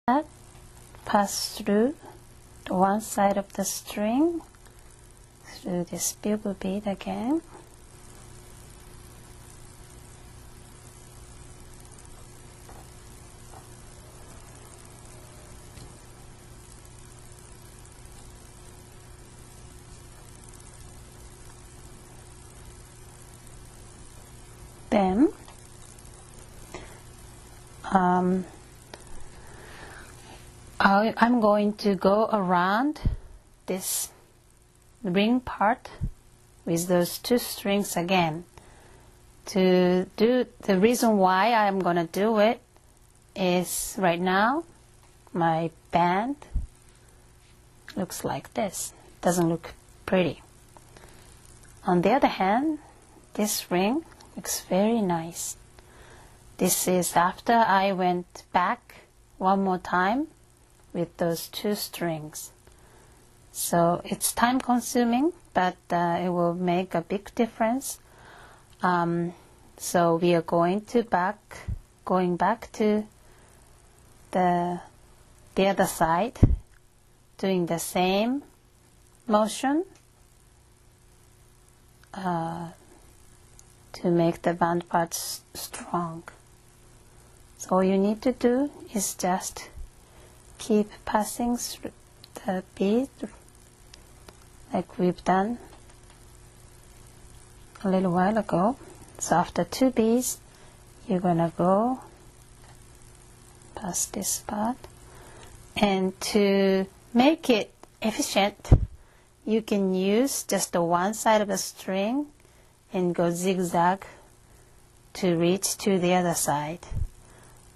pass through the one side of the string through this bugle bead again. Then I'm going to go around this ring part with those two strings again. To do the reason why I'm gonna do it is right now my band looks like this. Doesn't look pretty. On the other hand, this ring looks very nice. This is after I went back one more time with those two strings. So it's time consuming, but it will make a big difference. So we are going back to the other side, doing the same motion to make the band parts strong. So all you need to do is just keep passing through the bead like we've done a little while ago. So after 2 beads, you're gonna go past this part. And to make it efficient, you can use just the one side of the string and go zigzag to reach to the other side.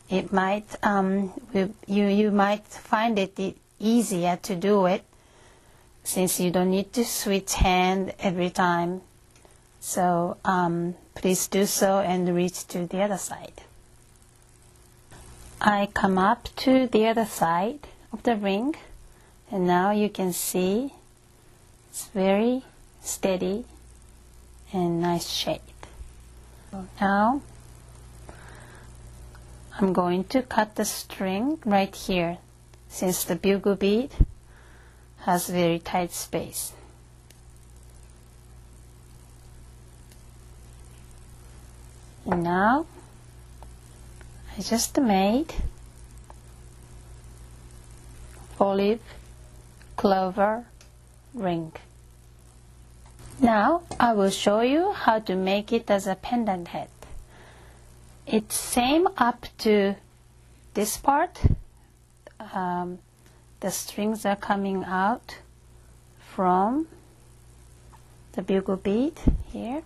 It might you might find it easier to do it since you don't need to switch hand every time. So please do so and reach to the other side. I come up to the other side of the ring, and now you can see it's very steady and nice shape. So now I'm going to cut the string right here since the bugle bead has very tight space. And now I just made olive clover ring. Now I will show you how to make it as a pendant head. It's same up to this part. The strings are coming out from the bugle bead here.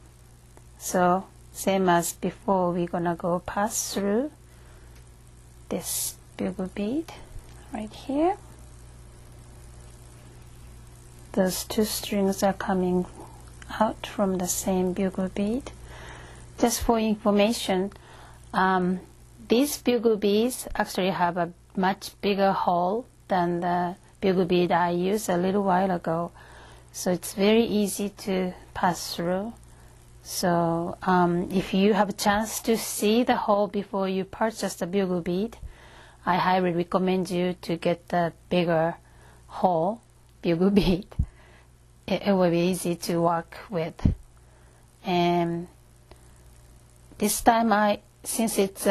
So same as before, we're gonna go pass through this bugle bead right here. Those two strings are coming out from the same bugle bead. Just for information, these bugle beads actually have a much bigger hole than the bugle bead I used a little while ago. So it's very easy to pass through. So if you have a chance to see the hole before you purchase the bugle bead, I highly recommend you to get the bigger hole bugle bead. It will be easy to work with. And this time since it's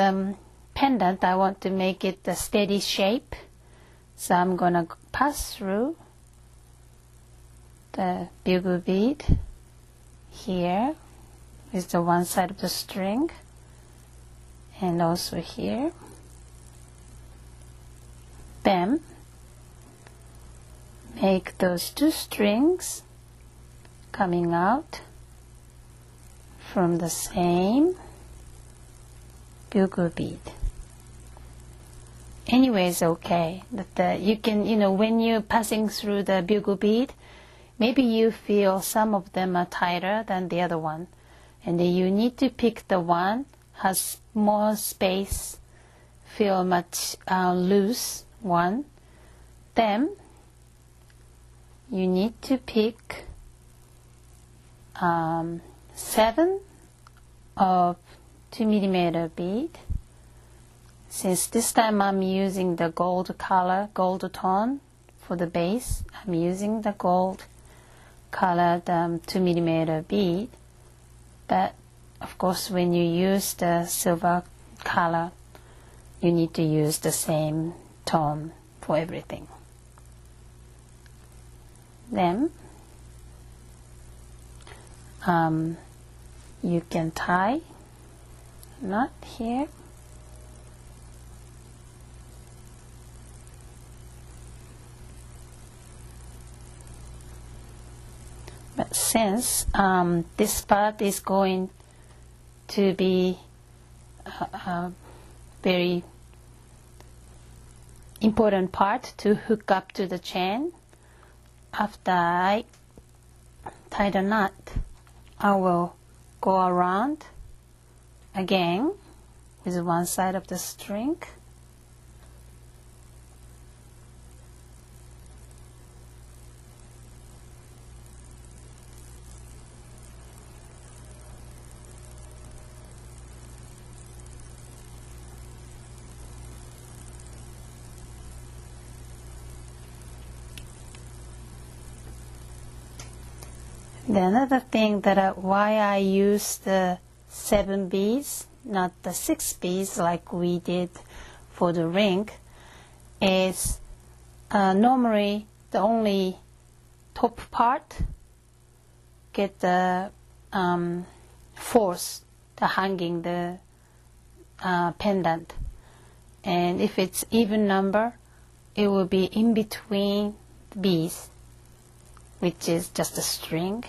pendant, I want to make it a steady shape. So I'm gonna pass through the bugle bead here with the one side of the string, and also here. Then make those two strings coming out from the same bugle bead. Anyway, it's okay. That you can, when you're passing through the bugle bead, maybe you feel some of them are tighter than the other one, and then you need to pick the one has more space, feel much loose one. Then you need to pick 7 of 2mm bead, since this time I'm using the gold color, gold tone for the base, I'm using the gold colored 2mm bead. But of course when you use the silver color, you need to use the same tone for everything. Then you can tie a knot here. But since this part is going to be a very important part to hook up to the chain, after I tie the knot, I will go around again with one side of the string. The another thing that why I use the 7 beads, not the 6 beads like we did for the ring, is normally the only top part get the force, the hanging the pendant, and if it's even number, it will be in between the beads, which is just a string.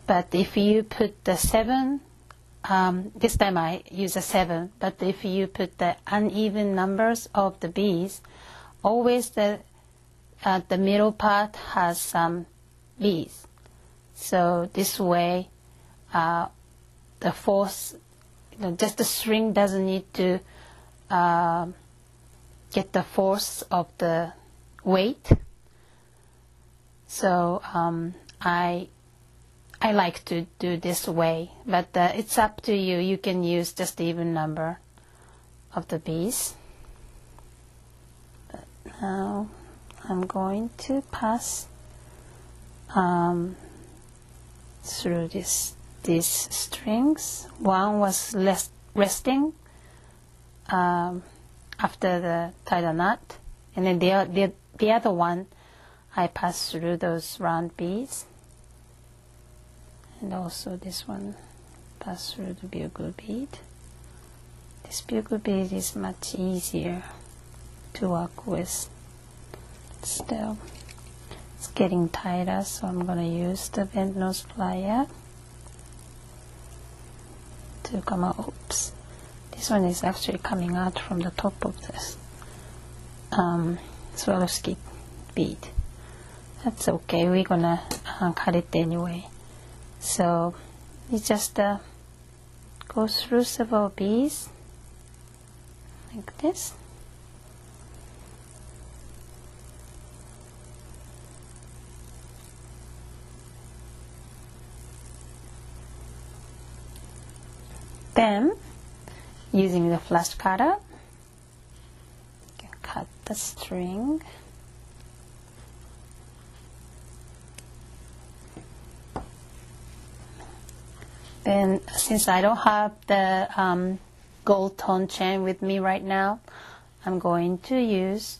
But if you put the 7, this time I use a 7, but if you put the uneven numbers of the beads, always the middle part has some beads. So this way the force, just the string doesn't need to get the force of the weight. So I like to do this way, but it's up to you. You can use just the even number of the beads. But now I'm going to pass through these strings. One was resting after the tie the knot, and then the other one I pass through those round beads. And also this one pass through the bugle bead. This bugle bead is much easier to work with. Still, it's getting tighter, so I'm going to use the bent nose plier to come out. Oops, this one is actually coming out from the top of this Swarovski bead. That's okay, we're going to cut it anyway. So you just go through several beads like this. Then, using the flash cutter, you can cut the string. Then, since I don't have the gold tone chain with me right now, I'm going to use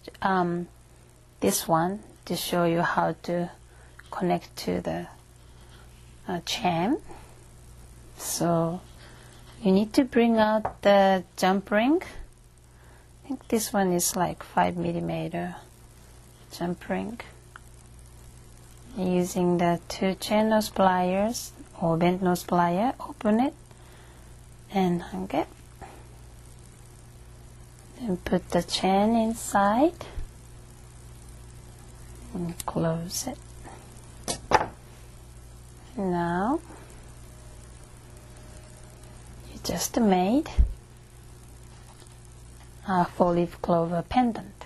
this one to show you how to connect to the chain. So you need to bring out the jump ring. I think this one is like 5mm jump ring. Using the 2 chain nose pliers or bent nose plier, open it and hang it. Then put the chain inside and close it. Now you just made a 4-leaf clover pendant.